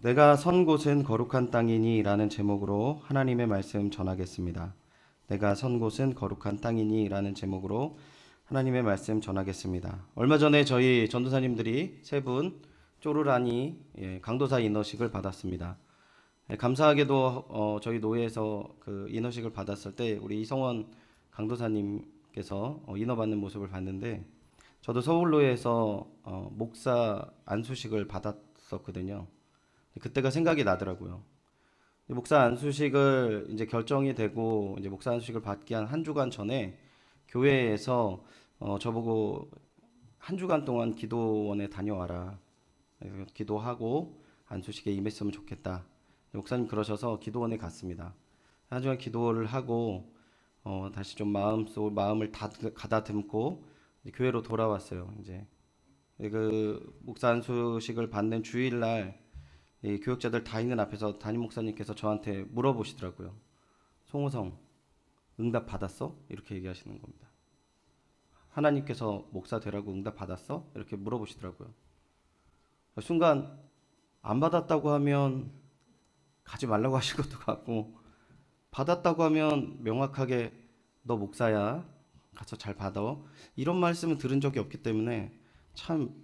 내가 선 곳은 거룩한 땅이니 라는 제목으로 하나님의 말씀 전하겠습니다. 내가 선 곳은 거룩한 땅이니 라는 제목으로 하나님의 말씀 전하겠습니다. 얼마 전에 저희 전도사님들이 세 분 쪼르라니 강도사 인허식을 받았습니다. 감사하게도 저희 노회에서 그 인허식을 받았을 때 우리 이성원 강도사님께서 인허받는 모습을 봤는데, 저도 서울로에서 목사 안수식을 받았었거든요. 그때가 생각이 나더라고요. 목사 안수식을 이제 결정이 되고 이제 목사 안수식을 받기 한 주간 전에 교회에서 저보고 한 주간 동안 기도원에 다녀와라. 그래서 기도하고 안수식에 임했으면 좋겠다. 목사님 그러셔서 기도원에 갔습니다. 한 주간 기도를 하고 다시 좀 마음을 가다듬고 교회로 돌아왔어요. 이제 그 목사 안수식을 받는 주일날 이 교육자들 다 있는 앞에서 담임 목사님께서 저한테 물어보시더라고요. 송호성, 응답 받았어? 이렇게 얘기하시는 겁니다. 하나님께서 목사 되라고 응답 받았어? 이렇게 물어보시더라고요. 순간 안 받았다고 하면 가지 말라고 하실 것도 같고, 받았다고 하면 명확하게 너 목사야, 가서 잘 받아, 이런 말씀을 들은 적이 없기 때문에 참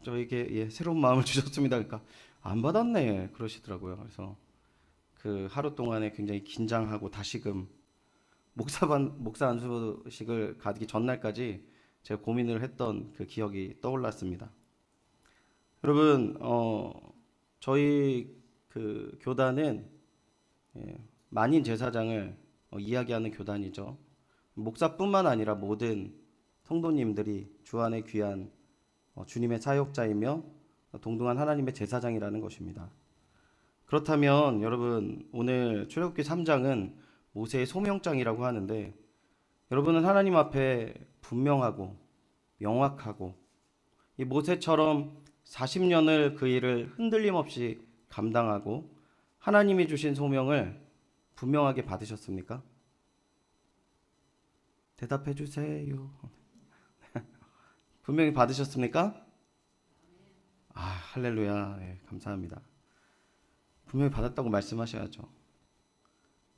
저에게 새로운 마음을 주셨습니다. 그러니까 안 받았네 그러시더라고요. 그래서 그 하루 동안에 굉장히 긴장하고 다시금 목사 안수식을 가기 전날까지 제가 고민을 했던 그 기억이 떠올랐습니다. 여러분, 저희 그 교단은 만인 제사장을 이야기하는 교단이죠. 목사뿐만 아니라 모든 성도님들이 주 안에 귀한 주님의 사역자이며 동등한 하나님의 제사장이라는 것입니다. 그렇다면 여러분, 오늘 출애굽기 3장은 모세의 소명장이라고 하는데, 여러분은 하나님 앞에 분명하고 명확하고 이 모세처럼 40년을 그 일을 흔들림 없이 감당하고 하나님이 주신 소명을 분명하게 받으셨습니까? 대답해 주세요. 분명히 받으셨습니까? 할렐루야. 감사합니다. 분명히 받았다고 말씀하셔야죠.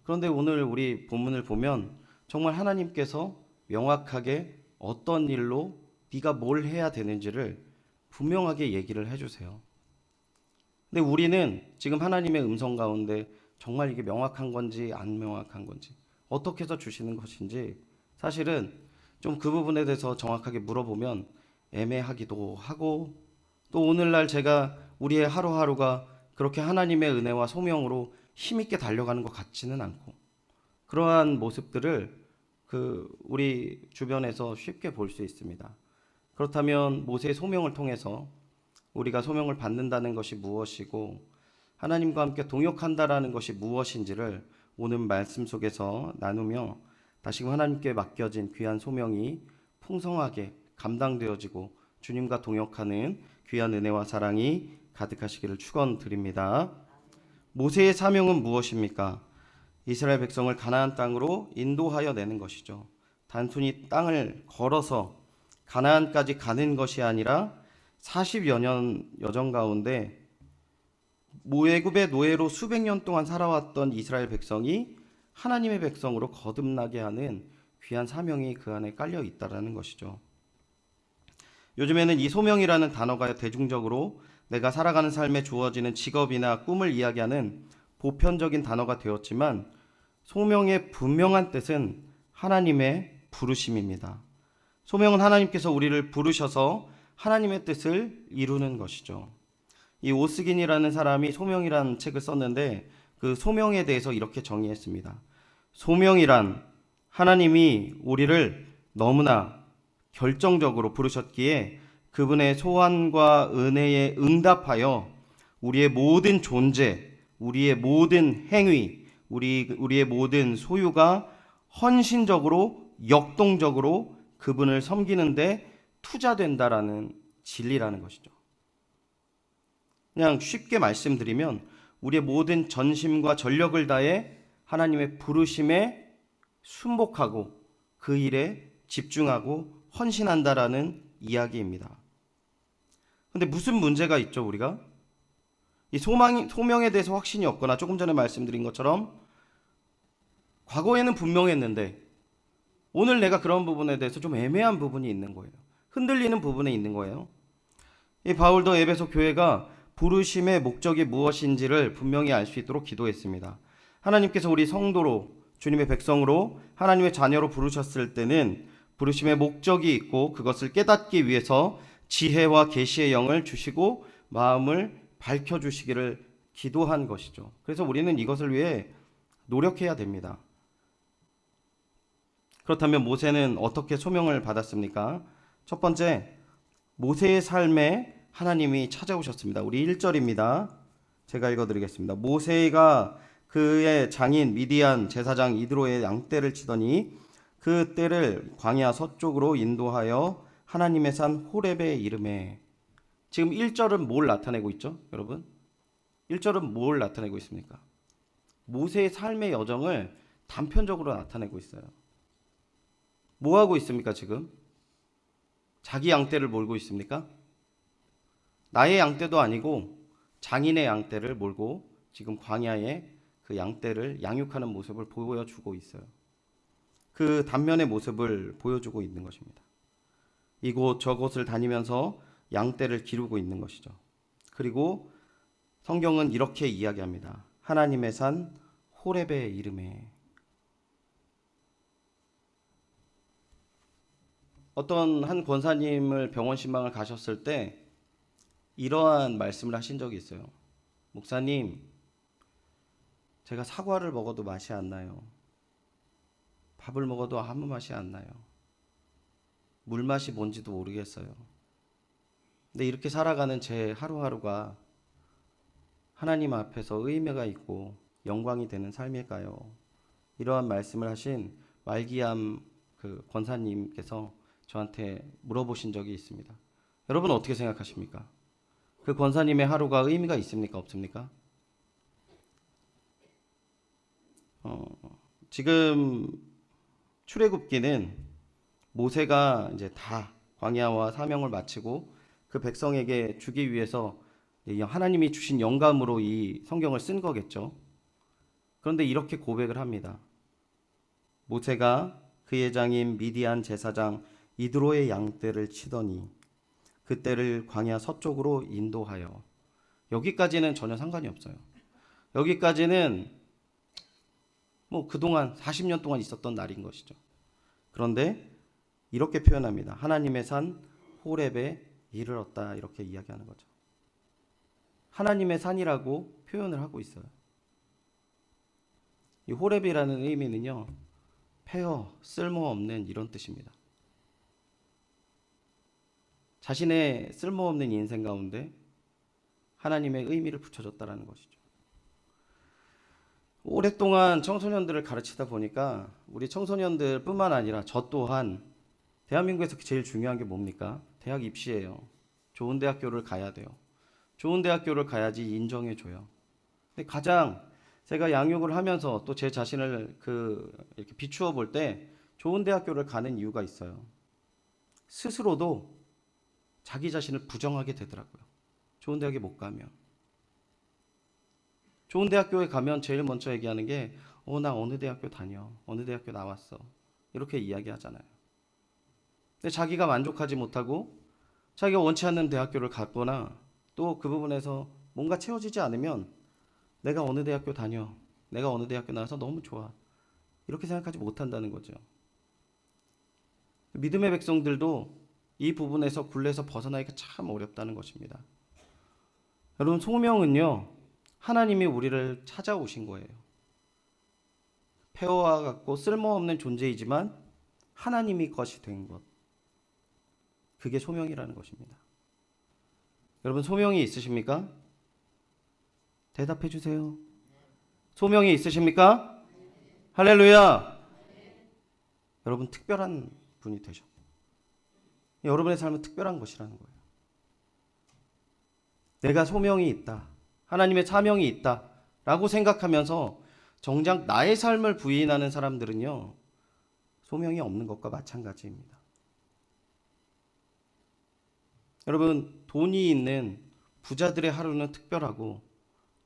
그런데 오늘 우리 본문을 보면 정말 하나님께서 명확하게 어떤 일로 네가 뭘 해야 되는지를 분명하게 얘기를 해주세요. 근데 우리는 지금 하나님의 음성 가운데 정말 이게 명확한 건지 안 명확한 건지, 어떻게 해서 주시는 것인지 사실은 좀 그 부분에 대해서 정확하게 물어보면 애매하기도 하고, 또 오늘날 제가 우리의 하루하루가 그렇게 하나님의 은혜와 소명으로 힘있게 달려가는 것 같지는 않고, 그러한 모습들을 우리 주변에서 쉽게 볼 수 있습니다. 그렇다면 모세의 소명을 통해서 우리가 소명을 받는다는 것이 무엇이고 하나님과 함께 동역한다라는 것이 무엇인지를 오늘 말씀 속에서 나누며 다시금 하나님께 맡겨진 귀한 소명이 풍성하게 감당되어지고 주님과 동역하는 귀한 은혜와 사랑이 가득하시기를 축원드립니다. 모세의 사명은 무엇입니까? 이스라엘 백성을 가나안 땅으로 인도하여 내는 것이죠. 단순히 땅을 걸어서 가나안까지 가는 것이 아니라 40여 년 여정 가운데 모애굽의 노예로 수백 년 동안 살아왔던 이스라엘 백성이 하나님의 백성으로 거듭나게 하는 귀한 사명이 그 안에 깔려 있다라는 것이죠. 요즘에는 이 소명이라는 단어가 대중적으로 내가 살아가는 삶에 주어지는 직업이나 꿈을 이야기하는 보편적인 단어가 되었지만, 소명의 분명한 뜻은 하나님의 부르심입니다. 소명은 하나님께서 우리를 부르셔서 하나님의 뜻을 이루는 것이죠. 이 오스긴이라는 사람이 소명이라는 책을 썼는데 그 소명에 대해서 이렇게 정의했습니다. 소명이란 하나님이 우리를 너무나 결정적으로 부르셨기에 그분의 소원과 은혜에 응답하여 우리의 모든 존재, 우리의 모든 행위, 우리의 모든 소유가 헌신적으로 역동적으로 그분을 섬기는데 투자된다라는 진리라는 것이죠. 그냥 쉽게 말씀드리면 우리의 모든 전심과 전력을 다해 하나님의 부르심에 순복하고 그 일에 집중하고 헌신한다라는 이야기입니다. 근데 무슨 문제가 있죠, 우리가? 이 소명에 대해서 확신이 없거나 조금 전에 말씀드린 것처럼 과거에는 분명했는데 오늘 내가 그런 부분에 대해서 좀 애매한 부분이 있는 거예요. 흔들리는 부분에 있는 거예요. 이 바울도 에베소 교회가 부르심의 목적이 무엇인지를 분명히 알 수 있도록 기도했습니다. 하나님께서 우리 성도로 주님의 백성으로 하나님의 자녀로 부르셨을 때는 부르심의 목적이 있고 그것을 깨닫기 위해서 지혜와 계시의 영을 주시고 마음을 밝혀주시기를 기도한 것이죠. 그래서 우리는 이것을 위해 노력해야 됩니다. 그렇다면 모세는 어떻게 소명을 받았습니까? 첫 번째, 모세의 삶에 하나님이 찾아오셨습니다. 우리 1절입니다. 제가 읽어드리겠습니다. 모세가 그의 장인 미디안 제사장 이드로의 양떼를 치더니 그 떼를 광야 서쪽으로 인도하여 하나님의 산 호렙에 이르매. 지금 1절은 뭘 나타내고 있죠, 여러분? 1절은 뭘 나타내고 있습니까? 모세의 삶의 여정을 단편적으로 나타내고 있어요. 뭐 하고 있습니까, 지금? 자기 양떼를 몰고 있습니까? 나의 양떼도 아니고 장인의 양떼를 몰고 지금 광야에 그 양떼를 양육하는 모습을 보여주고 있어요. 그 단면의 모습을 보여주고 있는 것입니다. 이곳 저곳을 다니면서 양떼를 기르고 있는 것이죠. 그리고 성경은 이렇게 이야기합니다. 하나님의 산 호렙의 이름에. 어떤 한 권사님을 병원 신방을 가셨을 때 이러한 말씀을 하신 적이 있어요. 목사님, 제가 사과를 먹어도 맛이 안 나요. 밥을 먹어도 아무 맛이 안 나요. 물맛이 뭔지도 모르겠어요. 근데 이렇게 살아가는 제 하루하루가 하나님 앞에서 의미가 있고 영광이 되는 삶일까요? 이러한 말씀을 하신 말기암 그 권사님께서 저한테 물어보신 적이 있습니다. 여러분 어떻게 생각하십니까? 그 권사님의 하루가 의미가 있습니까? 없습니까? 지금 출애굽기는 모세가 이제 다 광야와 사명을 마치고 그 백성에게 주기 위해서 하나님이 주신 영감으로 이 성경을 쓴 거겠죠. 그런데 이렇게 고백을 합니다. 모세가 그의 장인 미디안 제사장 이드로의 양떼를 치더니 그 떼를 광야 서쪽으로 인도하여. 여기까지는 전혀 상관이 없어요. 여기까지는 뭐 그동안 40년 동안 있었던 날인 것이죠. 그런데 이렇게 표현합니다. 하나님의 산 호렙에 이르렀다, 이렇게 이야기하는 거죠. 하나님의 산이라고 표현을 하고 있어요. 이 호렙이라는 의미는요, 폐허, 쓸모없는 이런 뜻입니다. 자신의 쓸모없는 인생 가운데 하나님의 의미를 붙여줬다라는 것이죠. 오랫동안 청소년들을 가르치다 보니까 우리 청소년들 뿐만 아니라 저 또한 대한민국에서 제일 중요한 게 뭡니까? 대학 입시예요. 좋은 대학교를 가야 돼요. 좋은 대학교를 가야지 인정해줘요. 근데 가장 제가 양육을 하면서 또 제 자신을 이렇게 비추어 볼 때 좋은 대학교를 가는 이유가 있어요. 스스로도 자기 자신을 부정하게 되더라고요. 좋은 대학에 못 가면. 좋은 대학교에 가면 제일 먼저 얘기하는 게 나 어느 대학교 다녀. 어느 대학교 나왔어. 이렇게 이야기하잖아요. 근데 자기가 만족하지 못하고 자기가 원치 않는 대학교를 갔거나 또 그 부분에서 뭔가 채워지지 않으면 내가 어느 대학교 다녀. 내가 어느 대학교 나와서 너무 좋아. 이렇게 생각하지 못한다는 거죠. 믿음의 백성들도 이 부분에서 굴레에서 벗어나기가 참 어렵다는 것입니다. 여러분, 소명은요, 하나님이 우리를 찾아오신 거예요. 폐허와 같고 쓸모없는 존재이지만 하나님이 것이 된 것. 그게 소명이라는 것입니다. 여러분, 소명이 있으십니까? 대답해 주세요. 소명이 있으십니까? 할렐루야! 여러분, 특별한 분이 되셨고 여러분의 삶은 특별한 것이라는 거예요. 내가 소명이 있다. 하나님의 사명이 있다. 라고 생각하면서 정작 나의 삶을 부인하는 사람들은요, 소명이 없는 것과 마찬가지입니다. 여러분, 돈이 있는 부자들의 하루는 특별하고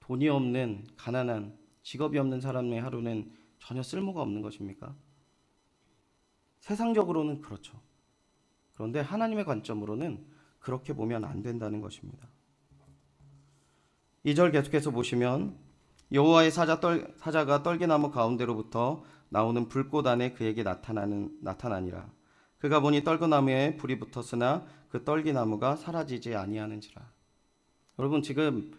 돈이 없는 가난한 직업이 없는 사람의 하루는 전혀 쓸모가 없는 것입니까? 세상적으로는 그렇죠. 그런데 하나님의 관점으로는 그렇게 보면 안 된다는 것입니다. 2절 계속해서 보시면 여호와의 사자가 떨기나무 가운데로부터 나오는 불꽃 안에 그에게 나타나니라. 그가 보니 떨기나무에 불이 붙었으나 그 떨기나무가 사라지지 아니하는지라. 여러분, 지금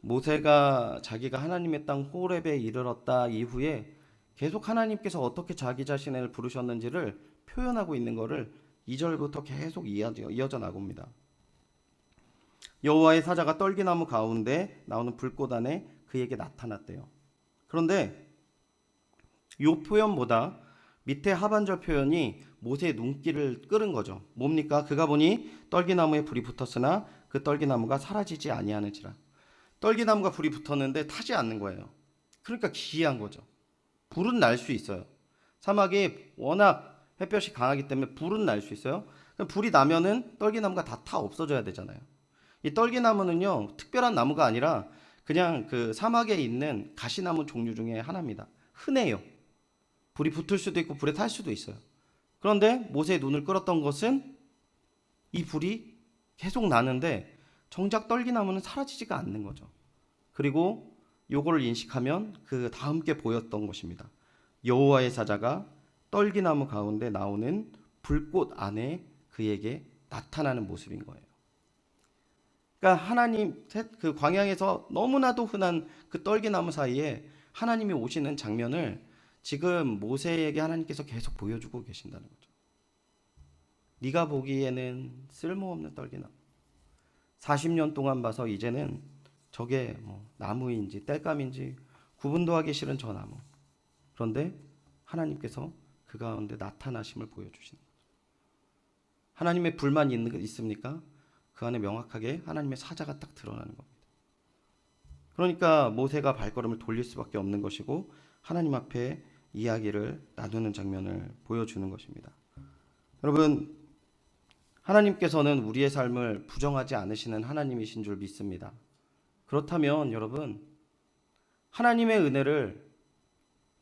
모세가 자기가 하나님의 땅 호렙에 이르렀다 이후에 계속 하나님께서 어떻게 자기 자신을 부르셨는지를 표현하고 있는 것을 2절부터 계속 이어져 나갑니다. 여호와의 사자가 떨기나무 가운데 나오는 불꽃 안에 그에게 나타났대요. 그런데 이 표현보다 밑에 하반절 표현이 모세의 눈길을 끌은 거죠. 뭡니까? 그가 보니 떨기나무에 불이 붙었으나 그 떨기나무가 사라지지 아니하는지라. 떨기나무가 불이 붙었는데 타지 않는 거예요. 그러니까 기이한 거죠. 불은 날 수 있어요. 사막이 워낙 햇볕이 강하기 때문에 불은 날 수 있어요. 불이 나면은 떨기나무가 다 타 없어져야 되잖아요. 이 떨기나무는요, 특별한 나무가 아니라 그냥 그 사막에 있는 가시나무 종류 중에 하나입니다. 흔해요. 불이 붙을 수도 있고 불에 탈 수도 있어요. 그런데 모세의 눈을 끌었던 것은 이 불이 계속 나는데 정작 떨기나무는 사라지지가 않는 거죠. 그리고 요거를 인식하면 그 다음 게 보였던 것입니다. 여호와의 사자가 떨기나무 가운데 나오는 불꽃 안에 그에게 나타나는 모습인 거예요. 그러니까 하나님 그 광야에서 너무나도 흔한 그 떨기나무 사이에 하나님이 오시는 장면을 지금 모세에게 하나님께서 계속 보여주고 계신다는 거죠. 네가 보기에는 쓸모없는 떨기나무. 40년 동안 봐서 이제는 저게 뭐 나무인지 땔감인지 구분도 하기 싫은 저 나무. 그런데 하나님께서 그 가운데 나타나심을 보여주시는 거죠. 하나님의 불만 있습니까? 그 안에 명확하게 하나님의 사자가 딱 드러나는 겁니다. 그러니까 모세가 발걸음을 돌릴 수밖에 없는 것이고 하나님 앞에 이야기를 나누는 장면을 보여주는 것입니다. 여러분, 하나님께서는 우리의 삶을 부정하지 않으시는 하나님이신 줄 믿습니다. 그렇다면 여러분, 하나님의 은혜를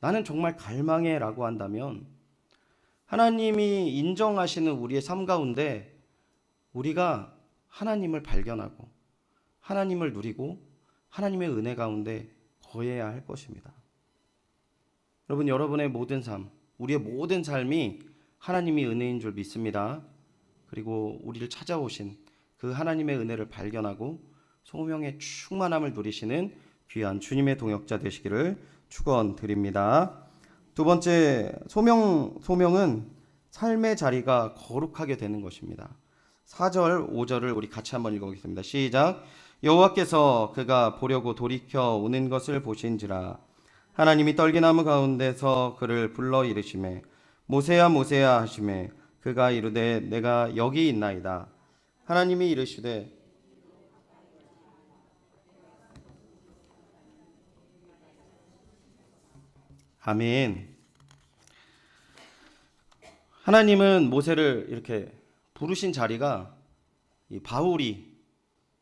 나는 정말 갈망해 라고 한다면 하나님이 인정하시는 우리의 삶 가운데 우리가 하나님을 발견하고 하나님을 누리고 하나님의 은혜 가운데 거해야 할 것입니다. 여러분, 여러분의 모든 삶, 우리의 모든 삶이 하나님이 은혜인 줄 믿습니다. 그리고 우리를 찾아오신 그 하나님의 은혜를 발견하고 소명의 충만함을 누리시는 귀한 주님의 동역자 되시기를 축원드립니다. 두 번째 소명은 삶의 자리가 거룩하게 되는 것입니다. 4절, 5절을 우리 같이 한번 읽어보겠습니다. 시작. 여호와께서 그가 보려고 돌이켜 오는 것을 보신지라. 하나님이 떨기나무 가운데서 그를 불러 이르시매 모세야 모세야 하시매 그가 이르되 내가 여기 있나이다. 하나님이 이르시되 아멘. 하나님은 모세를 이렇게 부르신 자리가 이 바울이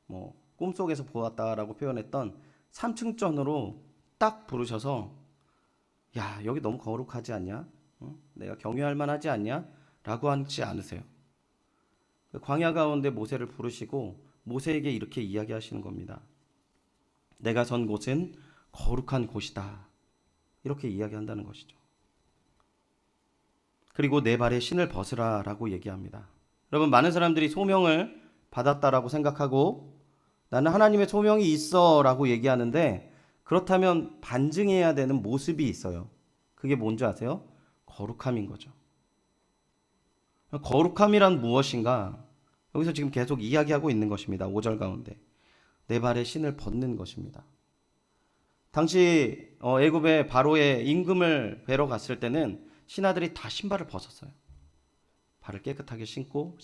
뭐 꿈속에서 보았다라고 표현했던 3층전으로 딱 부르셔서 야, 여기 너무 거룩하지 않냐? 내가 경유할 만하지 않냐? 라고 하지 않으세요. 광야 가운데 모세를 부르시고 모세에게 이렇게 이야기하시는 겁니다. 내가 선 곳은 거룩한 곳이다. 이렇게 이야기한다는 것이죠. 그리고 내 발에 신을 벗으라 라고 얘기합니다. 여러분, 많은 사람들이 소명을 받았다라고 생각하고 나는 하나님의 소명이 있어 라고 얘기하는데 그렇다면 반증해야 되는 모습이 있어요. 그게 뭔지 아세요? 거룩함인 거죠. 거룩함이란 무엇인가? 여기서 지금 계속 이야기하고 있는 것입니다. 5절 가운데 내 발에 신을 벗는 것입니다. 당시 애굽의 바로의 임금을 뵈러 갔을 때는 신하들이 다 신발을 벗었어요. 발을 깨끗하게 씻고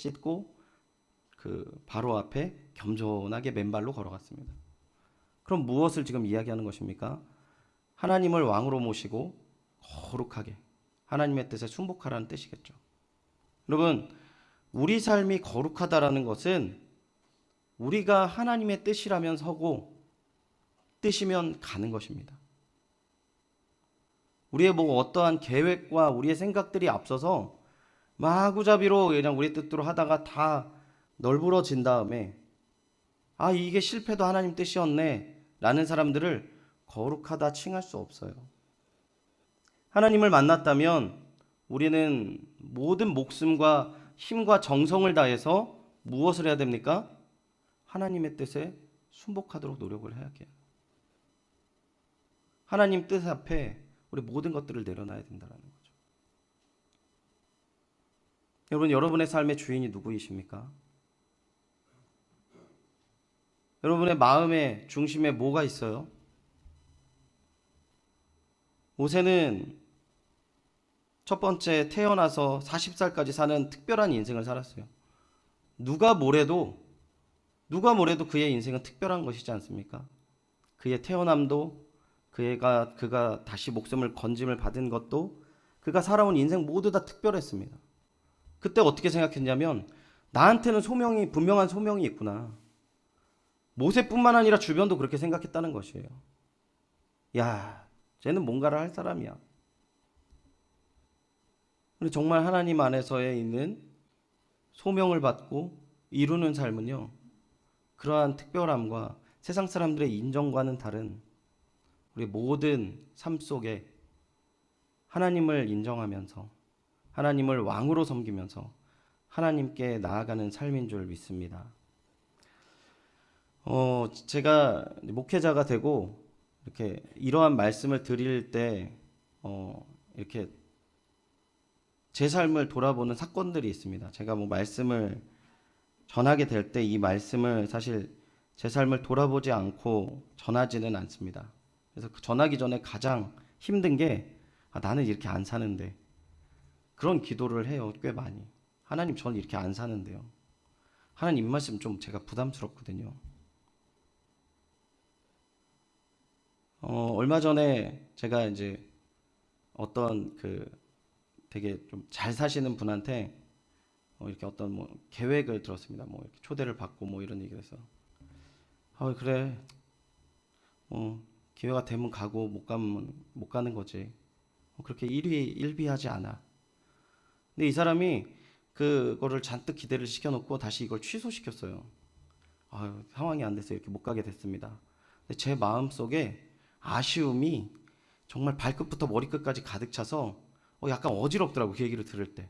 그 바로 앞에 겸손하게 맨발로 걸어갔습니다. 그럼 무엇을 지금 이야기하는 것입니까? 하나님을 왕으로 모시고 거룩하게 하나님의 뜻에 순복하라는 뜻이겠죠. 여러분, 우리 삶이 거룩하다라는 것은 우리가 하나님의 뜻이라면 서고 뜻이면 가는 것입니다. 우리의 뭐 어떠한 계획과 우리의 생각들이 앞서서 마구잡이로 그냥 우리 뜻대로 하다가 다 널브러진 다음에 아 이게 실패도 하나님 뜻이었네 라는 사람들을 거룩하다 칭할 수 없어요. 하나님을 만났다면 우리는 모든 목숨과 힘과 정성을 다해서 무엇을 해야 됩니까? 하나님의 뜻에 순복하도록 노력을 해야 해요. 하나님 뜻 앞에 우리 모든 것들을 내려놔야 된다는 거죠. 여러분, 여러분의 삶의 주인이 누구이십니까? 여러분의 마음의 중심에 뭐가 있어요? 모세는 첫 번째 태어나서 40살까지 사는 특별한 인생을 살았어요. 누가 뭐래도 그의 인생은 특별한 것이지 않습니까? 그의 태어남도 그가 다시 목숨을 건짐을 받은 것도 그가 살아온 인생 모두 다 특별했습니다. 그때 어떻게 생각했냐면 나한테는 분명한 소명이 있구나. 모세뿐만 아니라 주변도 그렇게 생각했다는 것이에요. 야, 쟤는 뭔가를 할 사람이야. 근데 정말 하나님 안에서에 있는 소명을 받고 이루는 삶은요, 그러한 특별함과 세상 사람들의 인정과는 다른 우리 모든 삶 속에 하나님을 인정하면서 하나님을 왕으로 섬기면서 하나님께 나아가는 삶인 줄 믿습니다. 제가 목회자가 되고 이렇게 이러한 말씀을 드릴 때 이렇게 제 삶을 돌아보는 사건들이 있습니다. 제가 뭐 말씀을 전하게 될 때 이 말씀을 사실 제 삶을 돌아보지 않고 전하지는 않습니다. 그래서 전하기 전에 가장 힘든 게 나는 이렇게 안 사는데 그런 기도를 해요. 꽤 많이. 하나님 저는 이렇게 안 사는데요. 하나님 말씀 좀 제가 부담스럽거든요. 얼마 전에 제가 이제 어떤 되게 좀 잘 사시는 분한테 이렇게 어떤 뭐 계획을 들었습니다. 뭐 이렇게 초대를 받고 뭐 이런 얘기를 해서 그래 기회가 되면 가고 못 가면 못 가는 거지. 그렇게 일비하지 않아. 근데 이 사람이 그거를 잔뜩 기대를 시켜놓고 다시 이걸 취소시켰어요. 상황이 안 돼서 이렇게 못 가게 됐습니다. 근데 제 마음속에 아쉬움이 정말 발끝부터 머리끝까지 가득 차서 약간 어지럽더라고 그 얘기를 들을 때.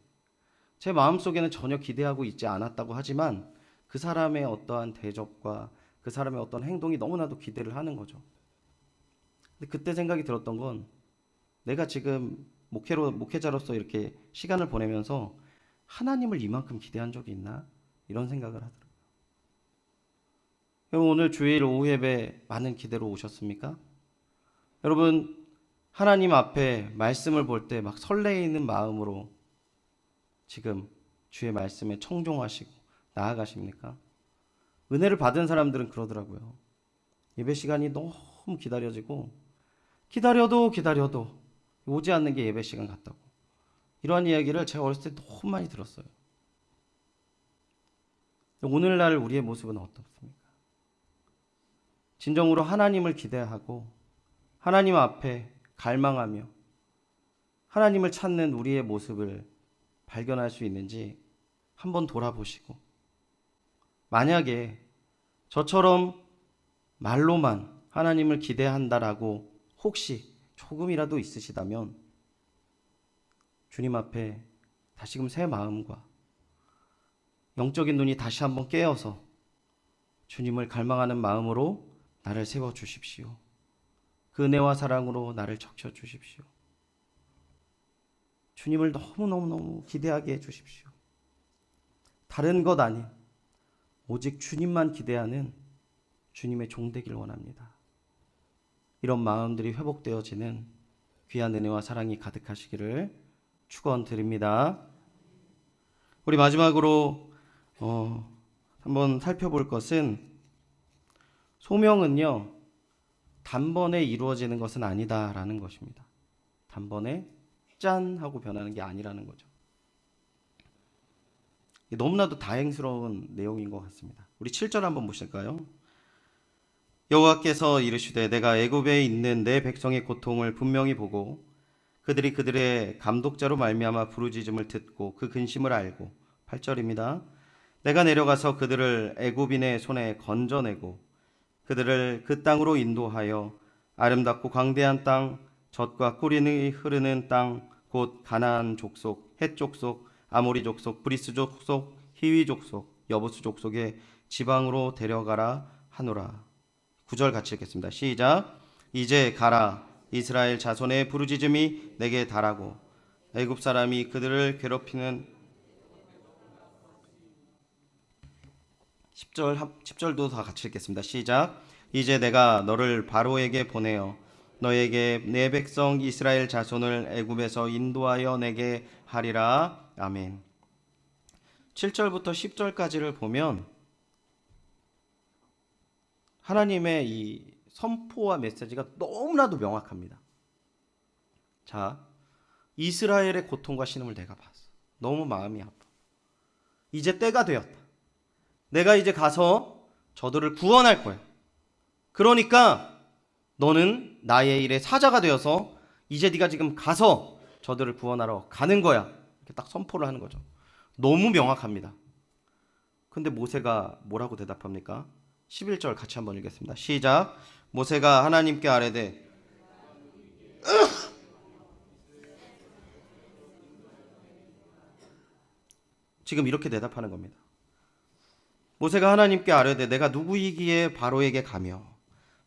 제 마음속에는 전혀 기대하고 있지 않았다고 하지만 그 사람의 어떠한 대접과 그 사람의 어떤 행동이 너무나도 기대를 하는 거죠. 근데 그때 생각이 들었던 건 내가 지금 목회자로서 이렇게 시간을 보내면서 하나님을 이만큼 기대한 적이 있나? 이런 생각을 하더라고요. 여러분 오늘 주일 오후 예배 많은 기대로 오셨습니까? 여러분 하나님 앞에 말씀을 볼 때 막 설레이는 마음으로 지금 주의 말씀에 청종하시고 나아가십니까? 은혜를 받은 사람들은 그러더라고요. 예배 시간이 너무 기다려지고 기다려도 오지 않는 게 예배 시간 같다고. 이러한 이야기를 제가 어렸을 때 너무 많이 들었어요. 오늘날 우리의 모습은 어떻습니까? 진정으로 하나님을 기대하고 하나님 앞에 갈망하며 하나님을 찾는 우리의 모습을 발견할 수 있는지 한번 돌아보시고, 만약에 저처럼 말로만 하나님을 기대한다라고 혹시 조금이라도 있으시다면 주님 앞에 다시금 새 마음과 영적인 눈이 다시 한번 깨어서 주님을 갈망하는 마음으로 나를 세워주십시오. 그 은혜와 사랑으로 나를 적셔주십시오. 주님을 너무너무 기대하게 해주십시오. 다른 것 아닌 오직 주님만 기대하는 주님의 종 되길 원합니다. 이런 마음들이 회복되어지는 귀한 은혜와 사랑이 가득하시기를 축원드립니다. 우리 마지막으로 한번 살펴볼 것은 소명은요 단번에 이루어지는 것은 아니다라는 것입니다. 단번에 짠 하고 변하는 게 아니라는 거죠. 너무나도 다행스러운 내용인 것 같습니다. 우리 7절 한번 보실까요? 여호와께서 이르시되 내가 애굽에 있는 내 백성의 고통을 분명히 보고 그들이 그들의 감독자로 말미암아 부르짖음을 듣고 그 근심을 알고 8절입니다. 내가 내려가서 그들을 애굽인의 손에 건져내고 그들을 그 땅으로 인도하여 아름답고 광대한 땅 젖과 꿀이 흐르는 땅 곧 가나안 족속, 헷 족속, 아모리 족속, 브리스 족속, 히위 족속, 여부스 족속의 지방으로 데려가라 하노라. 9절 같이 읽겠습니다. 시작. 이제 가라. 이스라엘 자손의 부르짖음이 내게 달하고 애굽 사람이 그들을 괴롭히는 10절도 다 같이 읽겠습니다. 시작. 이제 내가 너를 바로에게 보내어 너에게 내 백성 이스라엘 자손을 애굽에서 인도하여 내게 하리라. 아멘. 7절부터 10절까지를 보면 하나님의 이 선포와 메시지가 너무나도 명확합니다. 자, 이스라엘의 고통과 신음을 내가 봤어. 너무 마음이 아파. 이제 때가 되었다. 내가 이제 가서 저들을 구원할 거야. 그러니까 너는 나의 일의 사자가 되어서 이제 네가 지금 가서 저들을 구원하러 가는 거야. 이렇게 딱 선포를 하는 거죠. 너무 명확합니다. 근데 모세가 뭐라고 대답합니까? 11절 같이 한번 읽겠습니다. 시작. 모세가 하나님께 아뢰되 지금 이렇게 대답하는 겁니다. 모세가 하나님께 아뢰되 내가 누구이기에 바로에게 가며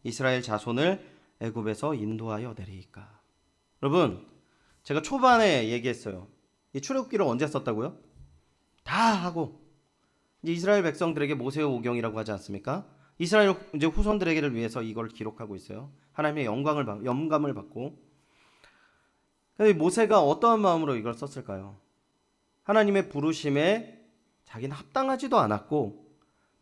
이스라엘 자손을 애굽에서 인도하여 내리이까. 여러분, 제가 초반에 얘기했어요. 이 출애굽기를 언제 썼다고요? 다 하고 이제 이스라엘 백성들에게 모세의 오경이라고 하지 않습니까? 이스라엘 이제 후손들에게를 위해서 이걸 기록하고 있어요. 하나님의 영감을 받고. 근데 모세가 어떠한 마음으로 이걸 썼을까요? 하나님의 부르심에 자기는 합당하지도 않았고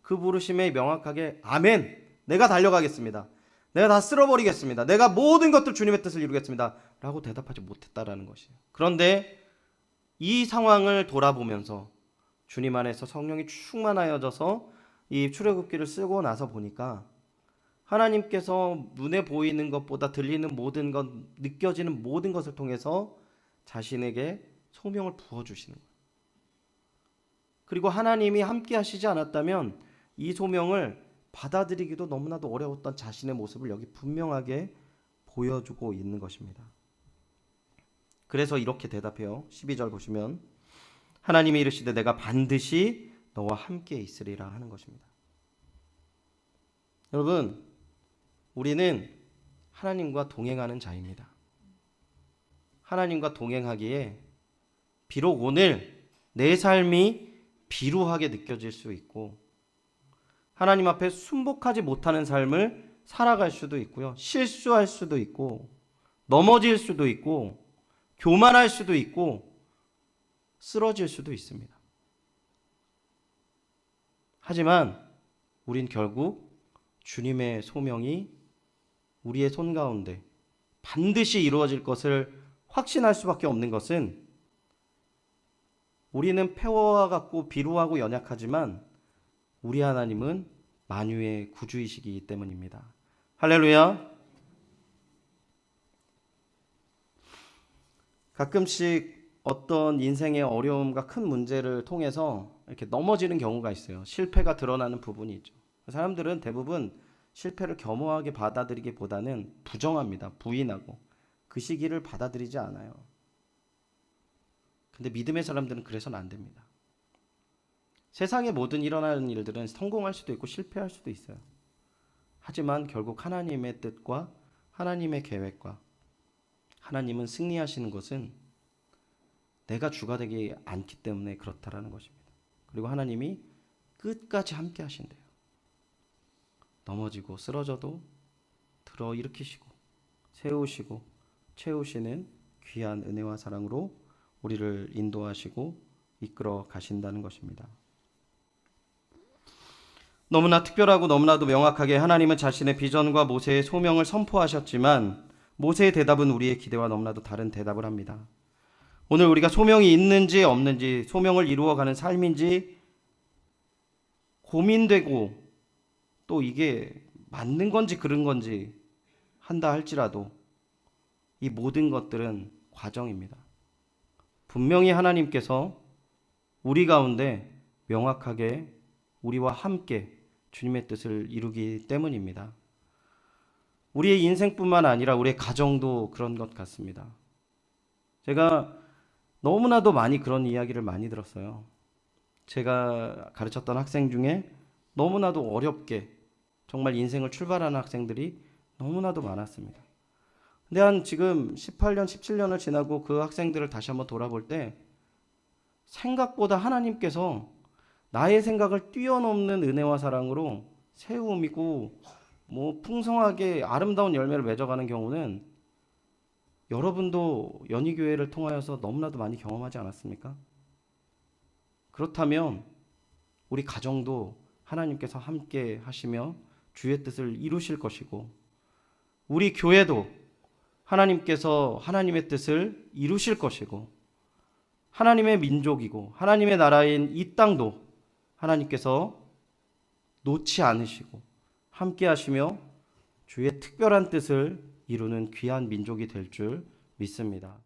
그 부르심에 명확하게 아멘, 내가 달려가겠습니다. 내가 다 쓸어버리겠습니다. 내가 모든 것들 주님의 뜻을 이루겠습니다. 라고 대답하지 못했다라는 것이에요. 그런데 이 상황을 돌아보면서 주님 안에서 성령이 충만하여져서 이 출애굽기를 쓰고 나서 보니까 하나님께서 눈에 보이는 것보다 들리는 모든 것, 느껴지는 모든 것을 통해서 자신에게 소명을 부어주시는 거예요. 그리고 하나님이 함께 하시지 않았다면 이 소명을 받아들이기도 너무나도 어려웠던 자신의 모습을 여기 분명하게 보여주고 있는 것입니다. 그래서 이렇게 대답해요. 12절 보시면 하나님이 이르시되 내가 반드시 너와 함께 있으리라 하는 것입니다. 여러분, 우리는 하나님과 동행하는 자입니다. 하나님과 동행하기에 비록 오늘 내 삶이 비루하게 느껴질 수 있고 하나님 앞에 순복하지 못하는 삶을 살아갈 수도 있고요. 실수할 수도 있고 넘어질 수도 있고 교만할 수도 있고 쓰러질 수도 있습니다. 하지만 우린 결국 주님의 소명이 우리의 손 가운데 반드시 이루어질 것을 확신할 수밖에 없는 것은 우리는 패와 같고 비루하고 연약하지만 우리 하나님은 만유의 구주이시기 때문입니다. 할렐루야. 가끔씩 어떤 인생의 어려움과 큰 문제를 통해서 이렇게 넘어지는 경우가 있어요. 실패가 드러나는 부분이 있죠. 사람들은 대부분 실패를 겸허하게 받아들이기보다는 부정합니다. 부인하고 그 시기를 받아들이지 않아요. 근데 믿음의 사람들은 그래서는 안 됩니다. 세상의 모든 일어나는 일들은 성공할 수도 있고 실패할 수도 있어요. 하지만 결국 하나님의 뜻과 하나님의 계획과 하나님은 승리하시는 것은 내가 주가 되지 않기 때문에 그렇다라는 것입니다. 그리고 하나님이 끝까지 함께 하신대요. 넘어지고 쓰러져도 들어 일으키시고 세우시고 채우시는 귀한 은혜와 사랑으로 우리를 인도하시고 이끌어 가신다는 것입니다. 너무나 특별하고 너무나도 명확하게 하나님은 자신의 비전과 모세의 소명을 선포하셨지만 모세의 대답은 우리의 기대와 너무나도 다른 대답을 합니다. 오늘 우리가 소명이 있는지 없는지, 소명을 이루어가는 삶인지 고민되고 또 이게 맞는 건지 그른 건지 한다 할지라도 이 모든 것들은 과정입니다. 분명히 하나님께서 우리 가운데 명확하게 우리와 함께 주님의 뜻을 이루기 때문입니다. 우리의 인생뿐만 아니라 우리의 가정도 그런 것 같습니다. 제가 너무나도 많이 그런 이야기를 많이 들었어요. 제가 가르쳤던 학생 중에 너무나도 어렵게 정말 인생을 출발하는 학생들이 너무나도 많았습니다. 근데 한 지금 18년, 17년을 지나고 그 학생들을 다시 한번 돌아볼 때 생각보다 하나님께서 나의 생각을 뛰어넘는 은혜와 사랑으로 세움이고 뭐 풍성하게 아름다운 열매를 맺어가는 경우는 여러분도 연희교회를 통하여서 너무나도 많이 경험하지 않았습니까? 그렇다면 우리 가정도 하나님께서 함께 하시며 주의 뜻을 이루실 것이고 우리 교회도 하나님께서 하나님의 뜻을 이루실 것이고 하나님의 민족이고 하나님의 나라인 이 땅도 하나님께서 놓지 않으시고 함께 하시며 주의 특별한 뜻을 이루는 귀한 민족이 될 줄 믿습니다.